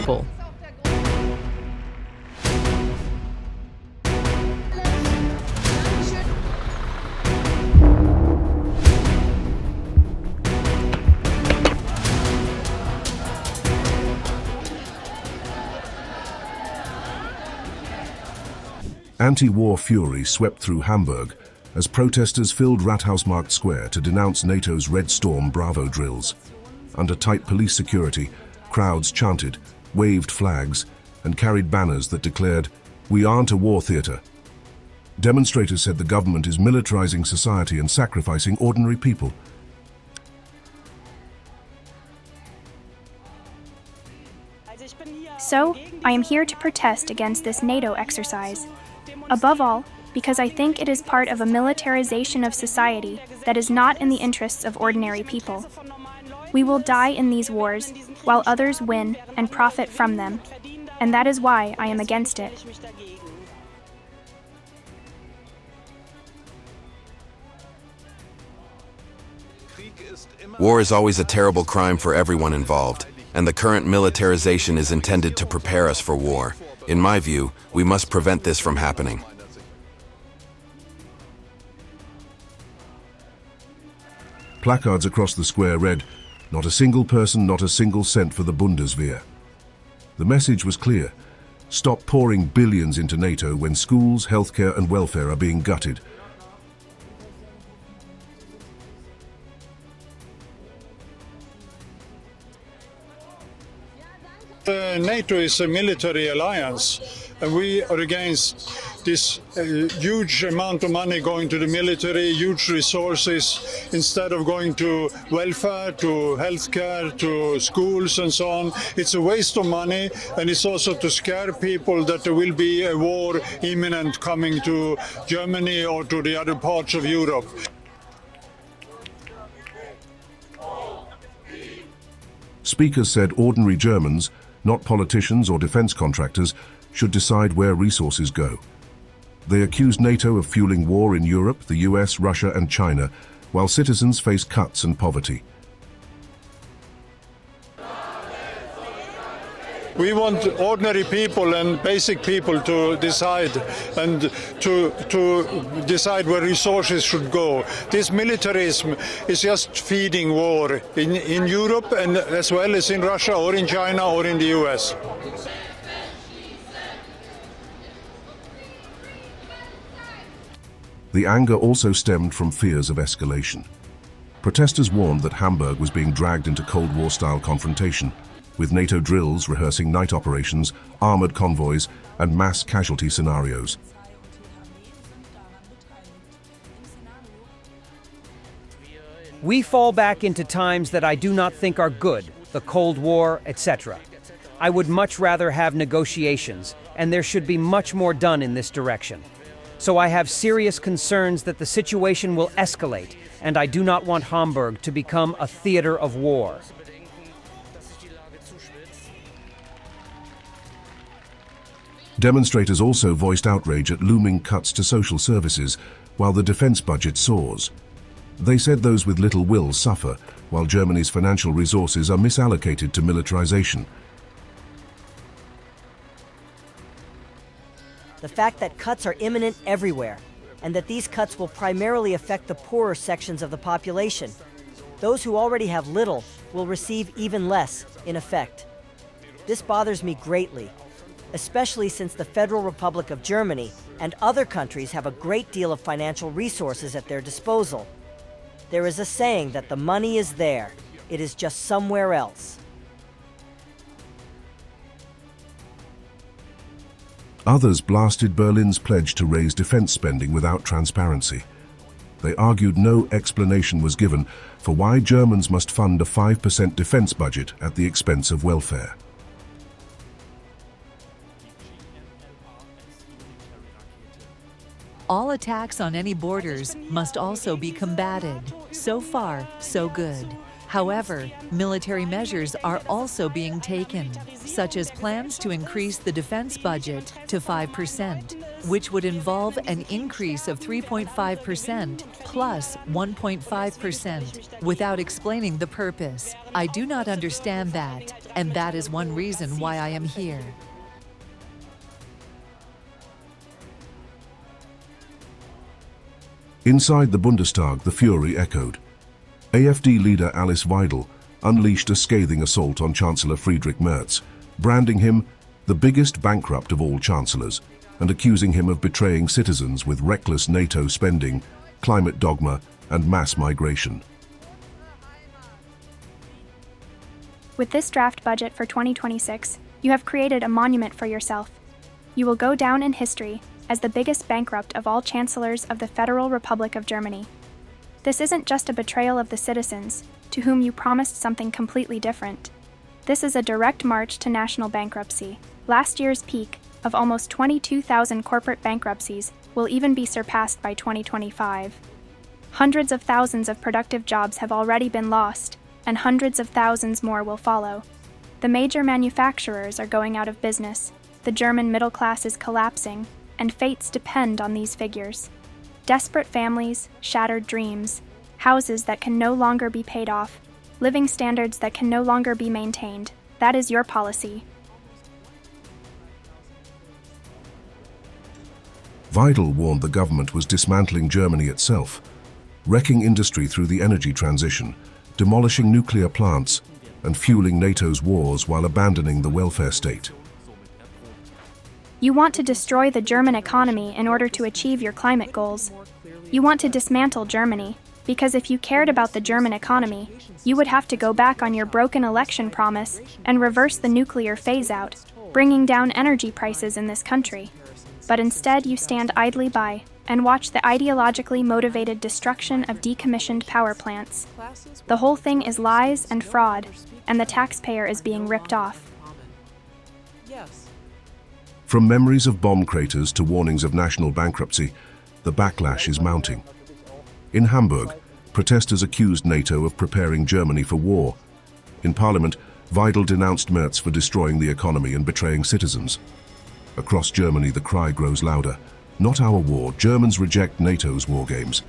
people. Anti-war fury swept through Hamburg as protesters filled Rathausmarkt Square to denounce NATO's Red Storm Bravo drills. Under tight police security, crowds chanted, waved flags, and carried banners that declared, "We aren't a war theater." Demonstrators said the government is militarizing society and sacrificing ordinary people. So, I am here to protest against this NATO exercise. Above all, because I think it is part of a militarization of society that is not in the interests of ordinary people. We will die in these wars, while others win and profit from them, and that is why I am against it. War is always a terrible crime for everyone involved, and the current militarization is intended to prepare us for war. In my view, we must prevent this from happening. Placards across the square read, "Not a single person, not a single cent for the Bundeswehr." The message was clear. Stop pouring billions into NATO when schools, healthcare and welfare are being gutted. NATO is a military alliance, and we are against this huge amount of money going to the military, huge resources, instead of going to welfare, to healthcare, to schools and so on. It's a waste of money, and it's also to scare people that there will be a war imminent coming to Germany or to the other parts of Europe. Speakers said ordinary Germans, not politicians or defense contractors, should decide where resources go. They accused NATO of fueling war in Europe, the US, Russia and China, while citizens face cuts and poverty. We want ordinary people and basic people to decide, and to decide where resources should go. This militarism is just feeding war in Europe, and as well as in Russia or in China or in the US. The anger also stemmed from fears of escalation. Protesters warned that Hamburg was being dragged into Cold War-style confrontation, with NATO drills rehearsing night operations, armored convoys, and mass casualty scenarios. We fall back into times that I do not think are good, the Cold War, etc. I would much rather have negotiations, and there should be much more done in this direction. So I have serious concerns that the situation will escalate, and I do not want Hamburg to become a theater of war. Demonstrators also voiced outrage at looming cuts to social services while the defense budget soars. They said those with little will suffer, while Germany's financial resources are misallocated to militarization. The fact that cuts are imminent everywhere, and that these cuts will primarily affect the poorer sections of the population. Those who already have little will receive even less, in effect. This bothers me greatly, especially since the Federal Republic of Germany and other countries have a great deal of financial resources at their disposal. There is a saying that the money is there, it is just somewhere else. Others blasted Berlin's pledge to raise defense spending without transparency. They argued no explanation was given for why Germans must fund a 5% defense budget at the expense of welfare. All attacks on any borders must also be combated. So far, so good. However, military measures are also being taken, such as plans to increase the defense budget to 5%, which would involve an increase of 3.5% plus 1.5%, without explaining the purpose. I do not understand that, and that is one reason why I am here. Inside the Bundestag, the fury echoed. AfD leader Alice Weidel unleashed a scathing assault on Chancellor Friedrich Merz, branding him the biggest bankrupt of all chancellors and accusing him of betraying citizens with reckless NATO spending, climate dogma, and mass migration. With this draft budget for 2026, you have created a monument for yourself. You will go down in history as the biggest bankrupt of all chancellors of the Federal Republic of Germany. This isn't just a betrayal of the citizens, to whom you promised something completely different. This is a direct march to national bankruptcy. Last year's peak of almost 22,000 corporate bankruptcies will even be surpassed by 2025. Hundreds of thousands of productive jobs have already been lost, and hundreds of thousands more will follow. The major manufacturers are going out of business, the German middle class is collapsing, and fates depend on these figures. Desperate families, shattered dreams, houses that can no longer be paid off, living standards that can no longer be maintained. That is your policy. Weidel warned the government was dismantling Germany itself, wrecking industry through the energy transition, demolishing nuclear plants, and fueling NATO's wars while abandoning the welfare state. You want to destroy the German economy in order to achieve your climate goals. You want to dismantle Germany, because if you cared about the German economy, you would have to go back on your broken election promise and reverse the nuclear phase-out, bringing down energy prices in this country. But instead you stand idly by and watch the ideologically motivated destruction of decommissioned power plants. The whole thing is lies and fraud, and the taxpayer is being ripped off. From memories of bomb craters to warnings of national bankruptcy, the backlash is mounting. In Hamburg, protesters accused NATO of preparing Germany for war. In Parliament, Weidel denounced Merz for destroying the economy and betraying citizens. Across Germany, the cry grows louder. Not our war. Germans reject NATO's war games.